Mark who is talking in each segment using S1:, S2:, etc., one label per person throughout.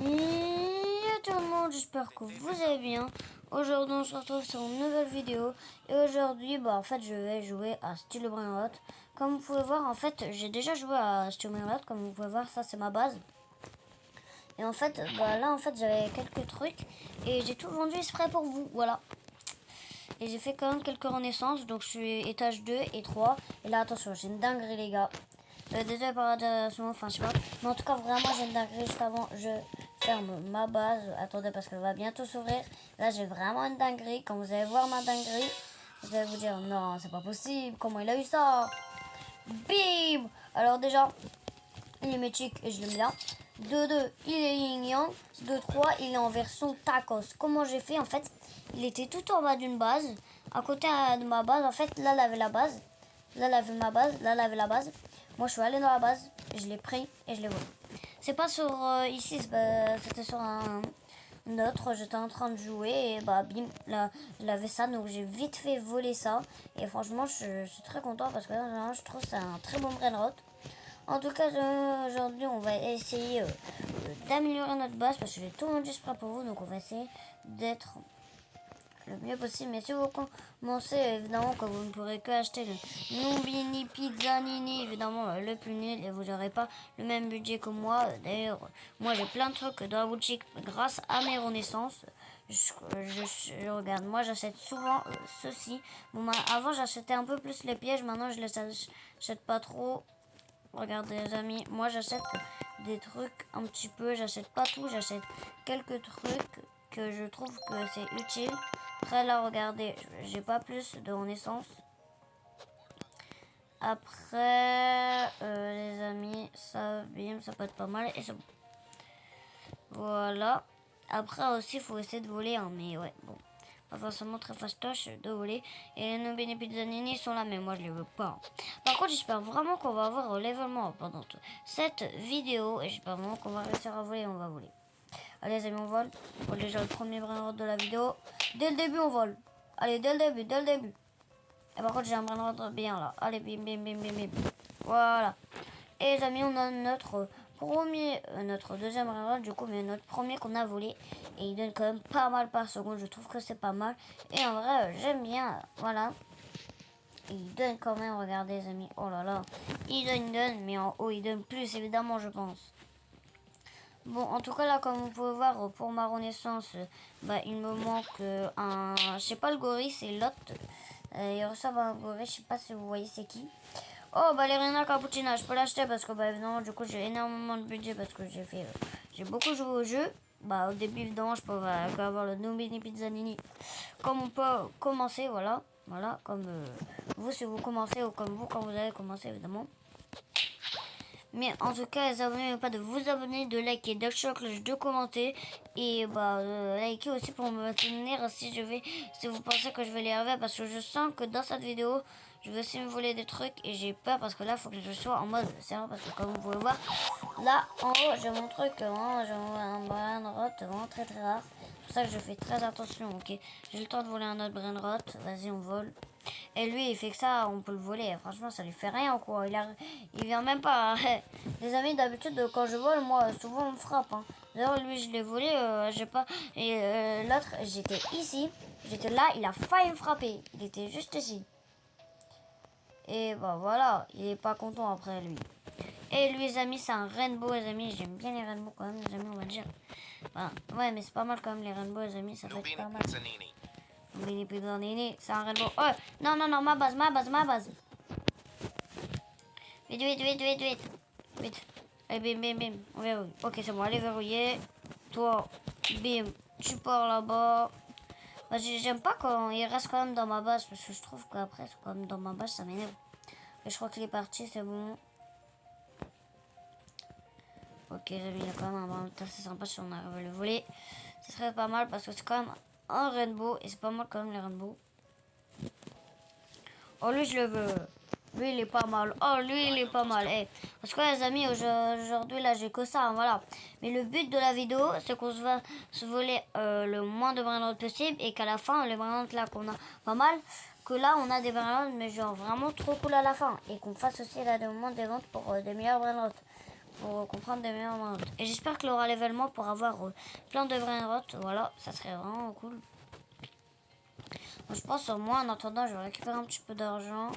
S1: Et tout le monde, j'espère que vous allez bien. Aujourd'hui, on se retrouve sur une nouvelle vidéo. Et aujourd'hui, en fait, je vais jouer à Steel Brainrot. Comme vous pouvez voir, en fait, j'ai déjà joué à Steel Brainrot. Comme vous pouvez voir, ça, c'est ma base. Et en fait, là, en fait, j'avais quelques trucs. Et j'ai tout vendu exprès pour vous, voilà. Et j'ai fait quand même quelques renaissances. Donc, je suis étage 2 et 3. Et là, attention, j'ai une dinguerie, les gars. Désolé par radiation, enfin je sais pas. Mais en tout cas, vraiment, j'ai une dinguerie. Juste avant, je ferme ma base. Attendez, parce qu'elle va bientôt s'ouvrir. Là, j'ai vraiment une dinguerie. Quand vous allez voir ma dinguerie, vous allez vous dire, non, c'est pas possible. Comment il a eu ça? Bim! Alors déjà, il est mythique et je l'aime bien. 2-2, il est yin yang. 2-3, il est en version tacos. Comment j'ai fait? En fait, il était tout en bas d'une base. À côté de ma base, en fait, là, il avait la base. Là, il avait ma base. Là, il avait la base. Moi, je suis allé dans la base, je l'ai pris et je l'ai volé. C'est pas sur ici, c'était sur un autre. J'étais en train de jouer et bim, là, je l'avais ça. Donc, j'ai vite fait voler ça. Et franchement, je suis très content parce que là, je trouve que c'est un très bon brainrot. En tout cas, aujourd'hui, on va essayer d'améliorer notre base parce que j'ai tout vendu exprès pour vous. Donc, on va essayer d'être le mieux possible. Mais si vous commencez, évidemment que vous ne pourrez que acheter le Nubini Pizzanini, évidemment le plus nul, et vous n'aurez pas le même budget que moi. D'ailleurs, moi j'ai plein de trucs dans la boutique grâce à mes renaissances. Je regarde, moi j'achète souvent ceci. Bon, avant j'achetais un peu plus les pièges, maintenant je les achète pas trop. Regardez les amis, moi j'achète des trucs un petit peu, j'achète pas tout, j'achète quelques trucs que je trouve que c'est utile. Après là, regardez, j'ai pas plus de renaissance. Après, les amis, ça, bim, ça peut être pas mal et c'est bon. Voilà. Après aussi, il faut essayer de voler, hein, mais ouais, bon. Pas forcément très fastoche de voler. Et les Nubini Pizzanini sont là, mais moi je les veux pas. Par contre, j'espère vraiment qu'on va avoir un levelement pendant cette vidéo. Et j'espère vraiment qu'on va réussir à voler, on va voler. Allez les amis, on vole. On vole déjà le premier brainrot de la vidéo. Dès le début, on vole. Allez, dès le début, dès le début. Et par contre, j'ai un brainrot bien là. Allez, bim, bim, bim, bim, bim. Voilà. Et les amis, on a notre premier, notre deuxième brainrot, du coup, mais notre premier qu'on a volé. Et il donne quand même pas mal par seconde. Je trouve que c'est pas mal. Et en vrai, j'aime bien. Voilà. Et il donne quand même, regardez les amis. Oh là là. Il donne, mais en haut, il donne plus, évidemment, je pense. Bon, en tout cas, là, comme vous pouvez voir, pour ma renaissance, il me manque un... Je sais pas le gorille, c'est Lot. Il ressemble à un gorille, je sais pas si vous voyez c'est qui. Oh, Ballerina Cappuccina, je peux l'acheter parce que, évidemment, du coup, j'ai énormément de budget parce que j'ai beaucoup joué au jeu. Au début, évidemment, je peux avoir le Nubini Pizzanini. Comme on peut commencer, voilà. Voilà, comme vous, si vous commencez, ou comme vous, quand vous allez commencer, évidemment. Mais en tout cas, n'oubliez pas de vous abonner, de liker, d'activer la cloche, de commenter et liker aussi pour me soutenir si vous pensez que je vais les arriver parce que je sens que dans cette vidéo, je vais aussi me voler des trucs et j'ai peur parce que là, il faut que je sois en mode sérieux parce que comme vous pouvez voir, là en haut, j'ai mon truc, vraiment, j'ai un brainrot vraiment très très rare. C'est pour ça que je fais très attention, ok. J'ai le temps de voler un autre brainrot, vas-y, on vole. Et lui, il fait que ça, on peut le voler. Franchement, ça lui fait rien, quoi. Il vient même pas. Les amis, d'habitude, quand je vole, moi, souvent, on me frappe. Hein. D'ailleurs, lui, je l'ai volé, j'ai pas... Et l'autre, j'étais ici. J'étais là, il a failli me frapper. Il était juste ici. Et voilà, il est pas content après, lui. Et lui, les amis, c'est un rainbow, les amis. J'aime bien les rainbows, quand même, les amis, on va dire. Ouais, mais c'est pas mal, quand même, les rainbows, les amis. Ça peut être pas mal. Nubini Pizzanini, c'est un rainbow. Oh, non, non, non, ma base. Vite, vite, vite, vite, vite. Vite. Allez, bim, bim, bim. On verrouille. Ok, c'est bon, allez, verrouiller. Toi, bim, tu pars là-bas. J'aime pas quand il reste quand même dans ma base, parce que je trouve qu'après, quand même dans ma base, ça m'énerve. Et je crois qu'il est parti, c'est bon. Ok, j'avais il a quand même un brin assez sympa si on arrive à le voler. Ce serait pas mal, parce que c'est quand même un rainbow, et c'est pas mal quand même les rainbows. Oh, lui, je le veux. Lui, il est pas mal. Oh, lui, il est pas mal. Parce que les amis, aujourd'hui, là, j'ai que ça, hein, voilà. Mais le but de la vidéo, c'est qu'on se va se voler le moins de brainrots possible et qu'à la fin, les brainrots là qu'on a pas mal, que là, on a des brainrots, mais genre vraiment trop cool à la fin. Et qu'on fasse aussi là des moments des ventes pour des meilleurs brainrots. pour comprendre des meilleures brainrots. Et j'espère qu'il aura l'événement pour avoir plein de brainrots. Voilà, ça serait vraiment cool. Donc, je pense moi en attendant je vais récupérer un petit peu d'argent.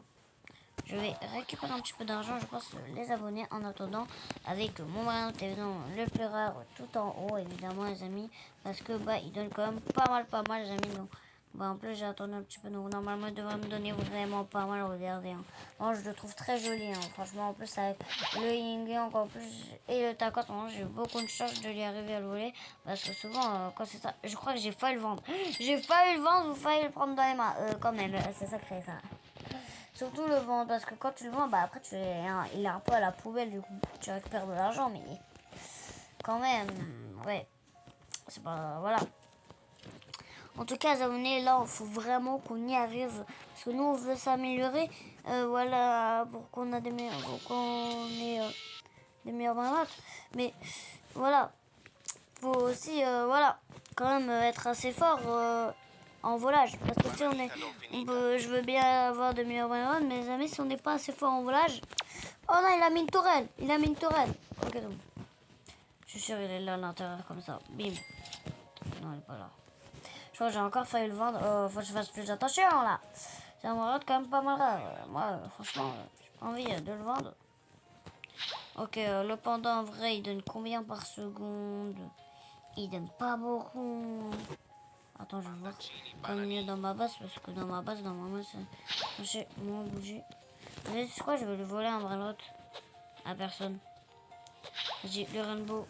S1: Je vais récupérer un petit peu d'argent, je pense, les abonnés en attendant avec mon brainrot évidemment le plus rare tout en haut évidemment les amis. Parce que bah il donne quand même pas mal les amis. Donc bah en plus j'ai attendu un petit peu, donc normalement il devrait me donner vraiment pas mal, regardez. Hein. Moi je le trouve très joli, hein. Franchement en plus avec le yin yang en plus et le tacote, j'ai eu beaucoup de chance de lui arriver à le voler. Parce que souvent quand c'est ça, je crois que j'ai failli le vendre. J'ai failli le vendre ou failli le prendre dans les mains. Quand même, c'est sacré ça. Surtout le vendre, parce que quand tu le vends, bah après il est un peu à la poubelle, du coup tu récupères de l'argent, mais quand même, ouais, c'est pas, voilà. En tout cas, les abonnés, là, il faut vraiment qu'on y arrive, parce que nous, on veut s'améliorer, voilà, pour qu'on ait des meilleurs brainrots, mais voilà, faut aussi, voilà, quand même être assez fort en volage. Parce que si je veux bien avoir de meilleurs brainrots, mais les amis, si on n'est pas assez fort en volage... Oh non, il a mis une tourelle. Ok, donc. Je suis sûr, il est là à l'intérieur, comme ça. Bim. Non, il est pas là. Je crois que j'ai encore failli le vendre. Faut que je fasse plus attention, là. C'est un brainrot quand même pas mal rare. Moi, franchement, j'ai pas envie de le vendre. Ok, le panda, en vrai, il donne combien par seconde? Il donne pas beaucoup. Attends, je vais voir comme mieux dans ma base, parce que dans ma base, normalement, c'est moins bougé. Vous savez quoi, je vais le voler un brainrot à personne. Vas-y, le rainbow.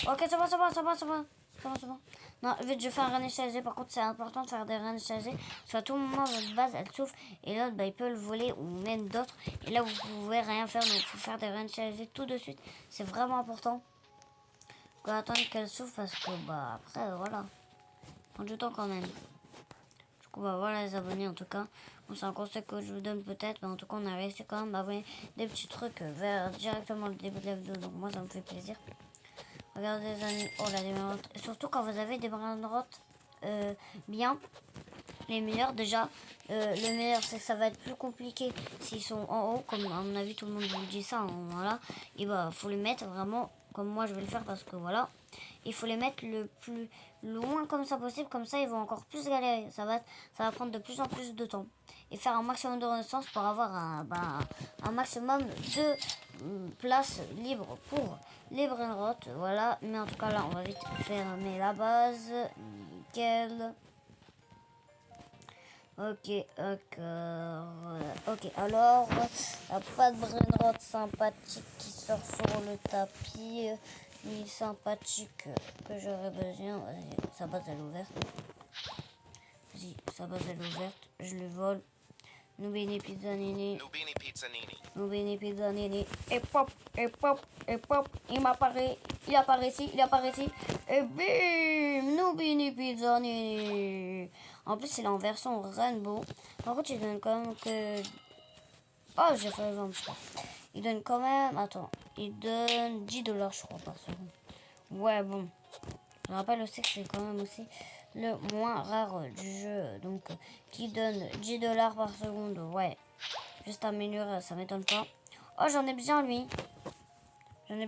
S1: Ok, c'est bon. Non, vite, je fais un run initialisé. Par contre, c'est important de faire des runs initialisés. Parce qu'à tout moment, votre base, elle souffre. Et l'autre, bah, il peut le voler, ou même d'autres. Et là, vous pouvez rien faire. Donc, il faut faire des runs initialisés tout de suite. C'est vraiment important. Faut attendre qu'elle souffre, parce que, bah, après, voilà. Prend du temps quand même. Du coup, bah, voilà les abonnés, en tout cas. Bon, c'est un conseil que je vous donne peut-être. Mais en tout cas, on a réussi quand même à abonner des petits trucs vers directement le début de la vidéo. Donc, moi, ça me fait plaisir. Regardez les amis, oh là, des brainrots. Surtout quand vous avez des brainrots bien, les meilleurs déjà. Le meilleur, c'est que ça va être plus compliqué s'ils sont en haut, comme à mon avis tout le monde vous dit ça. Hein, voilà, et bah faut les mettre vraiment comme moi je vais le faire parce que voilà, il faut les mettre le plus loin comme ça possible, comme ça ils vont encore plus galérer. Ça va prendre de plus en plus de temps et faire un maximum de renaissance pour avoir un maximum de place libre pour les brainrots. Voilà, mais en tout cas là on va vite fermer la base. Nickel. Ok, ok, alors, y a pas de brainrot sympathique qui sort sur le tapis, ni sympathique que j'aurais besoin. Vas-y, sa base elle est ouverte. Vas-y, sa base elle est ouverte, je le vole. Nubini Pizza Nini. Et pop, il apparaît ici. Et bim, Nubini Pizza Nini. En plus, il est en version Rainbow. Par contre, il donne quand même que... Oh, j'ai fait le vendre, je crois. Il donne quand même... Attends, il donne 10 $, je crois, par seconde. Ouais, bon. Je rappelle aussi que c'est quand même aussi le moins rare du jeu. Donc, qui donne 10 $ par seconde. Ouais. Juste améliorer, ça m'étonne pas. Oh, j'en ai besoin, lui. On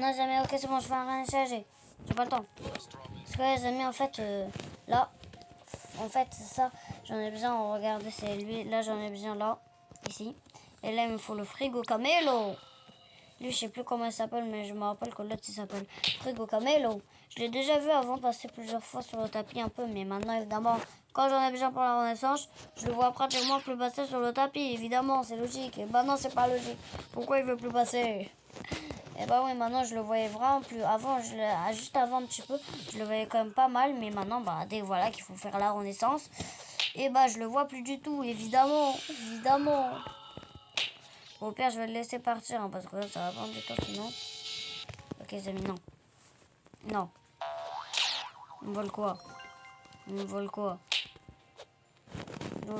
S1: a jamais... Ok, c'est bon, je vais rien charger. J'ai pas le temps. Parce que les amis, en fait, là... En fait, c'est ça. J'en ai besoin. Regardez, c'est lui. Là, j'en ai besoin, là. Ici. Et là, il me faut le frigo Camelo. Lui, je sais plus comment il s'appelle, mais je me rappelle que l'autre, il s'appelle Frigo Camelo. Je l'ai déjà vu avant passer plusieurs fois sur le tapis un peu, mais maintenant, évidemment, quand j'en ai besoin pour la renaissance, je le vois pratiquement plus passer sur le tapis. Évidemment, c'est logique. Et bah non, c'est pas logique. Pourquoi il veut plus passer? Et bah oui, maintenant, je le voyais vraiment plus. Avant, juste avant un petit peu, je le voyais quand même pas mal, mais maintenant, bah, dès voilà qu'il faut faire la renaissance, et bah, je le vois plus du tout, évidemment. Au pire, je vais le laisser partir, hein, parce que là, ça va prendre du temps sinon. Ok, les amis, non. Non. On me vole quoi? D'où le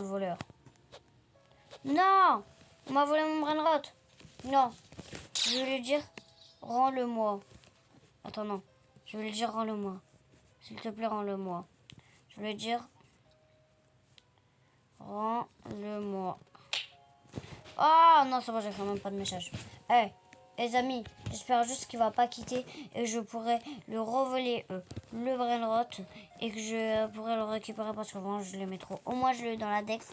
S1: voleur? Non! On m'a volé mon brainrot. Non. Je vais lui dire, rends-le-moi. Attends, non. Je vais lui dire, rends-le-moi. S'il te plaît, rends-le-moi. Je vais lui dire, rends-le-moi. Oh non, c'est bon, j'ai quand même pas de message. Eh, les amis, j'espère juste qu'il va pas quitter et je pourrai le revoler le brainrot et que je pourrai le récupérer parce que vraiment je l'aimais trop. Au moins je l'ai eu dans la Dex.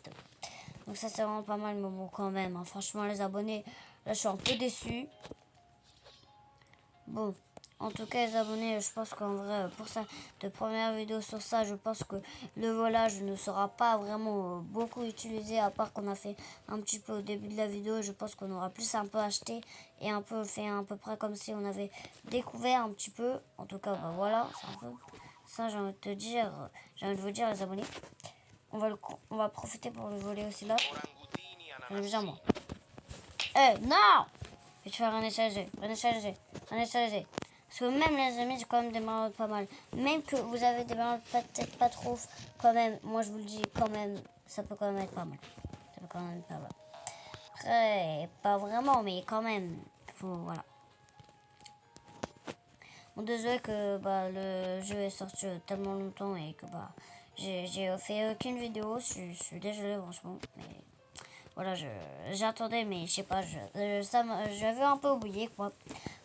S1: Donc ça c'est vraiment pas mal, mais bon quand même. Hein. Franchement les abonnés, là je suis un peu déçu. Bon, en tout cas les abonnés, je pense qu'en vrai, pour ça, de première vidéo sur ça, je pense que le volage ne sera pas vraiment beaucoup utilisé, à part qu'on a fait un petit peu au début de la vidéo. Je pense qu'on aura plus un peu acheté et un peu fait à peu près comme si on avait découvert un petit peu. En tout cas, bah voilà, c'est un peu ça, j'ai envie de te dire, j'ai envie de vous dire les abonnés. On va profiter pour le voler aussi là. J'en ai besoin moi. Eh, non! Je vais te faire un SLG, un SLG, un SLG. Parce que même les amis, j'ai quand même des marottes pas mal. Même que vous avez des marottes peut-être pas trop, quand même, moi je vous le dis, quand même, ça peut quand même être pas mal. Ça peut quand même être pas mal. Après, pas vraiment, mais quand même, faut, voilà. Bon, désolé que bah, le jeu est sorti tellement longtemps et que bah, j'ai fait aucune vidéo, je suis désolé franchement, mais... Voilà, j'attendais, mais je sais pas, j'avais un peu oublié, quoi.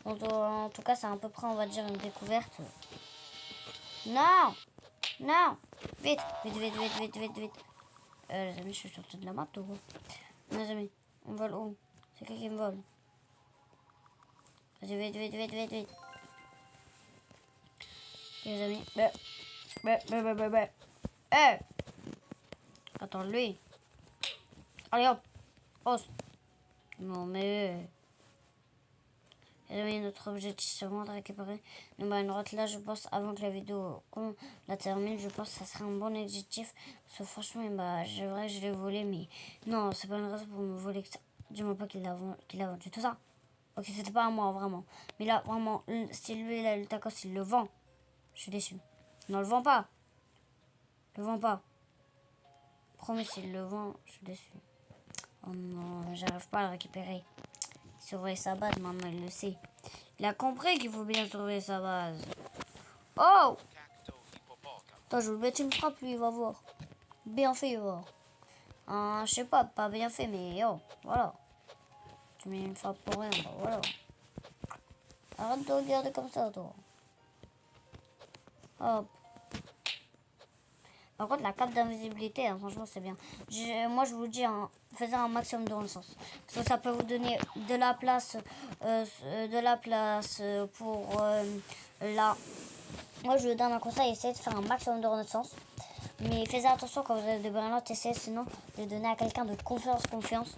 S1: Donc, en tout cas, c'est à peu près, on va dire, une découverte. Non! Non! Vite, vite, vite, vite, vite, vite, vite. Les amis, je suis sortie de la map, ou quoi? Les amis, on vole où? C'est qui me vole? Vas-y, vite, vite, vite, vite, vite. Les amis, Eh! Attends, lui. Allez, hop! Oh! Non, mais... Et notre objectif c'est vraiment de récupérer une brainrot là, je pense, avant que la vidéo qu'on la termine, je pense que ça serait un bon objectif. Parce que franchement, bah, c'est vrai que je l'ai volé, mais non, c'est pas une raison pour me voler que ça. Dis-moi pas qu'il a vendu tout ça. Ok, c'était pas à moi, vraiment. Mais là, vraiment, si lui, là, le tacos, il le vend, je suis déçu. Non, le vend pas. Le vend pas. Promis, s'il le vend, je suis déçu. Oh non, j'arrive pas à le récupérer. Il surveille sa base, maman, il le sait. Il a compris qu'il faut bien surveiller sa base. Oh! Attends, je vais le mettre une frappe, lui, il va voir. Bien fait, il va voir. Je sais pas bien fait, mais oh, voilà. Tu mets une frappe pour rien, bah voilà. Arrête de regarder comme ça, toi. Hop. Par contre, la cape d'invisibilité, hein, franchement, c'est bien. Moi, je vous dis, hein, faites un maximum de sens. Parce que ça peut vous donner de la place, pour la... Moi, je vous donne un conseil, essayez de faire un maximum de renaissance. Mais faites attention quand vous avez des burn-out, essayez sinon de les donner à quelqu'un de confiance.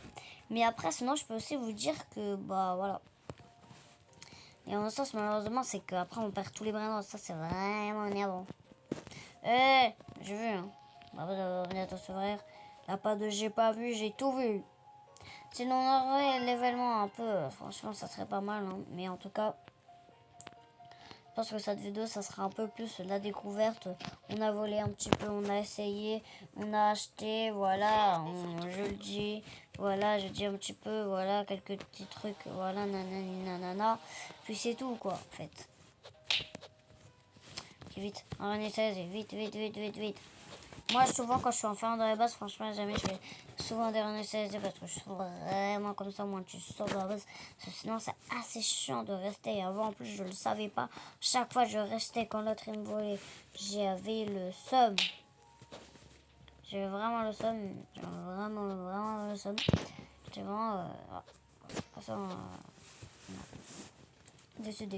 S1: Mais après, sinon, je peux aussi vous dire que, bah, voilà. Et en sens, malheureusement, c'est qu'après, on perd tous les burn-out. Ça, c'est vraiment énervant. J'ai vu, hein. Bah, vous avez bientôt s'ouvrir. Là, pas de j'ai pas vu, j'ai tout vu. Sinon, on aurait l'événement un peu. Franchement, ça serait pas mal, hein. Mais en tout cas... Je pense que cette vidéo, ça sera un peu plus la découverte. On a volé un petit peu, on a essayé, on a acheté, voilà, je le dis. Voilà, je dis un petit peu, voilà, quelques petits trucs, voilà, nanani, nanana. Puis c'est tout, quoi, en fait. Vite, on essaie, vite, vite, vite, vite, vite. Moi, souvent, quand je suis en fin de la base, franchement, jamais je fais souvent des runs CSD parce que je trouve vraiment comme ça, moi, tu sors de la base. Parce que sinon, c'est assez chiant de rester. Et avant, en plus, je le savais pas. Chaque fois, je restais quand l'autre il me volait. J'avais le seum. J'avais vraiment le seum. J'avais vraiment le seum. J'étais vraiment. Déçu.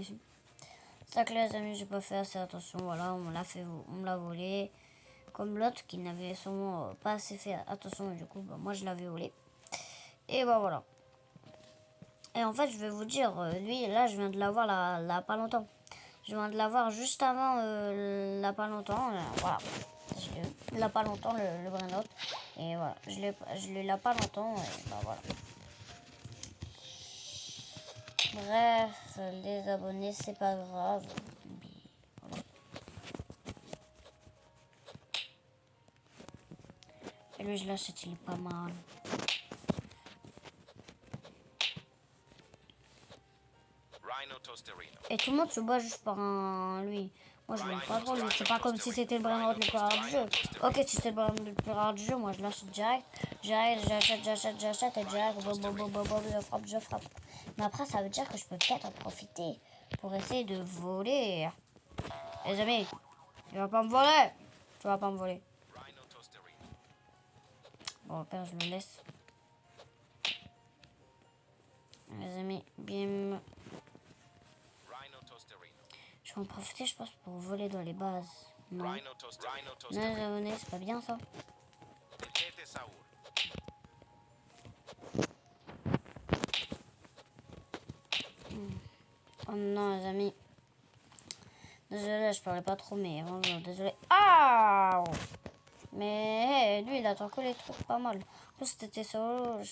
S1: C'est ça que les amis, j'ai pas fait assez attention. Voilà, on me l'a volé. Comme l'autre qui n'avait sûrement pas assez fait attention et du coup bah, moi je l'avais volé et bah voilà. Et en fait je vais vous dire, lui là je viens de l'avoir là pas longtemps, je viens de l'avoir juste avant là pas longtemps, voilà, je l'ai eu là pas longtemps le brainrot et voilà, je l'ai là pas longtemps et bah voilà. Bref, les abonnés c'est pas grave. Et lui, je l'achète, il est pas mal. Et tout le monde se bat juste par lui. Moi, je l'aime pas trop, lui. C'est pas comme si c'était le brain rot le plus rare du jeu. Ok, si c'était le brain le plus rare du jeu, moi, je l'achète direct. J'achète, et direct, je frappe. Mais après, ça veut dire que je peux peut-être en profiter pour essayer de voler. Les amis, tu vas pas me voler. Tu vas pas me voler. Bon, au pire, je le laisse. Les amis, bim. Je vais en profiter, je pense, pour voler dans les bases. Non. Non, les abonnés, c'est pas bien ça. Oh non, les amis. Désolé, je parlais pas trop, mais vraiment, désolé. Ah! Mais hey, lui, il attend que les trucs pas mal. En plus, t'étais Saoul.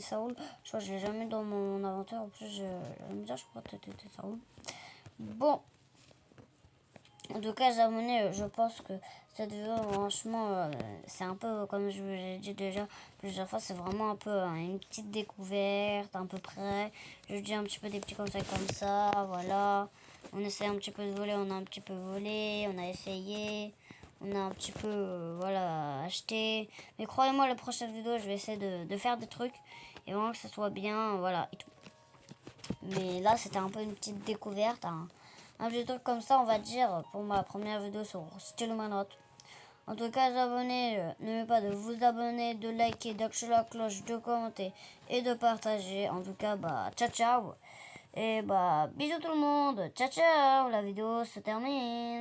S1: Saoul. Je crois que je l'ai jamais dans mon inventaire. En plus, je vais me dire, je crois que t'étais Saoul. Bon. En tout cas, les abonnés, je pense que cette vidéo, franchement, c'est un peu, comme je vous l'ai dit déjà plusieurs fois, c'est vraiment un peu une petite découverte, à peu près. Je dis un petit peu des petits conseils comme ça, voilà. On essaie un petit peu de voler, on a un petit peu volé, on a essayé, on a un petit peu, voilà, acheté. Mais croyez-moi, la prochaine vidéo, je vais essayer de faire des trucs et vraiment que ça soit bien, voilà, et tout. Mais là, c'était un peu une petite découverte, un petit truc comme ça, on va dire, pour ma première vidéo sur Stylo Manot. En tout cas, les abonnés, n'oubliez pas de vous abonner, de liker, d'activer la cloche, de commenter et de partager. En tout cas, bah, ciao, ciao. Et bah, bisous tout le monde. Ciao, ciao. La vidéo se termine.